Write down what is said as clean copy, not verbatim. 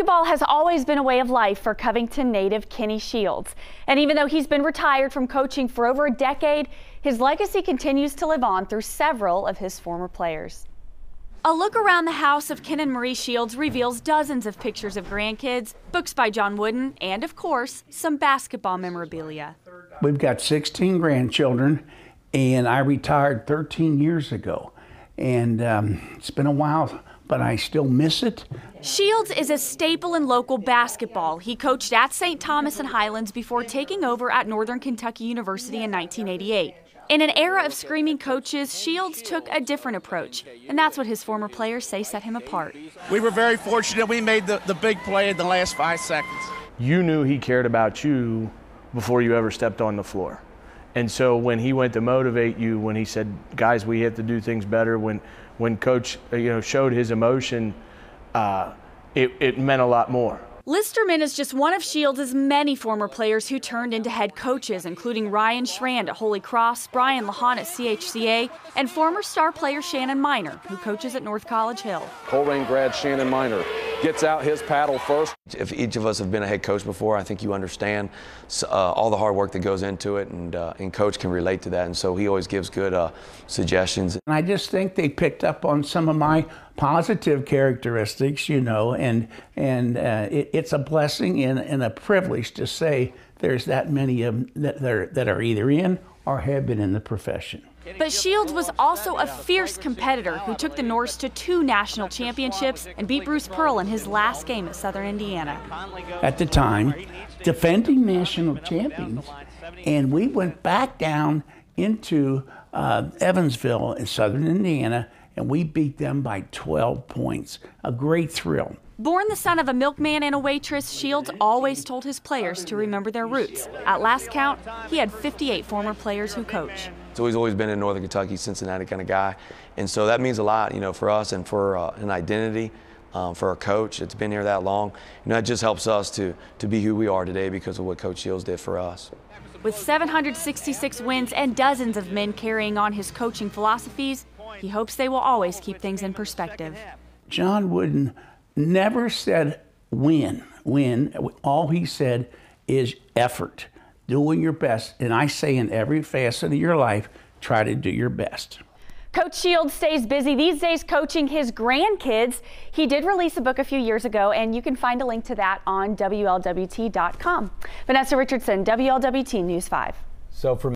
Basketball has always been a way of life for Covington native Kenny Shields. And even though he's been retired from coaching for over a decade, his legacy continues to live on through several of his former players. A look around the house of Ken and Marie Shields reveals dozens of pictures of grandkids, books by John Wooden, and of course, some basketball memorabilia. We've got 16 grandchildren, and I retired 13 years ago. And it's been a while, but I still miss it. Shields is a staple in local basketball. He coached at St. Thomas and Highlands before taking over at Northern Kentucky University in 1988. In an era of screaming coaches, Shields took a different approach, and that's what his former players say set him apart. We were very fortunate. We made the big play in the last 5 seconds. You knew he cared about you before you ever stepped on the floor. And so when he went to motivate you, when he said, guys, we have to do things better, when coach showed his emotion, it meant a lot more. Listerman is just one of Shields' many former players who turned into head coaches, including Ryan Schrand at Holy Cross, Brian Lahan at CHCA, and former star player Shannon Miner, who coaches at North College Hill. Colerain grad Shannon Miner gets out his paddle first. If each of us have been a head coach before, I think you understand all the hard work that goes into it, and coach can relate to that, and so he always gives good suggestions. And I just think they picked up on some of my positive characteristics, and it's a blessing and a privilege to say there's that many of them that are either in or have been in the profession. But Shields was also a fierce competitor who took the Norse to 2 national championships and beat Bruce Pearl in his last game at Southern Indiana. At the time, defending national champions, and we went back down into Evansville in Southern Indiana, and we beat them by 12 points. A great thrill. Born the son of a milkman and a waitress, Shields always told his players to remember their roots. At last count, he had 58 former players who coach. So he's always been a Northern Kentucky, Cincinnati kind of guy, and so that means a lot, for us and for an identity, for a coach that's been here that long. That just helps us to be who we are today because of what Coach Shields did for us. With 766 wins and dozens of men carrying on his coaching philosophies, he hopes they will always keep things in perspective. John Wooden never said win. All he said is effort, doing your best. And I say in every facet of your life, try to do your best. Coach Shields stays busy these days coaching his grandkids. He did release a book a few years ago, and you can find a link to that on WLWT.com. Vanessa Richardson, WLWT News 5. So from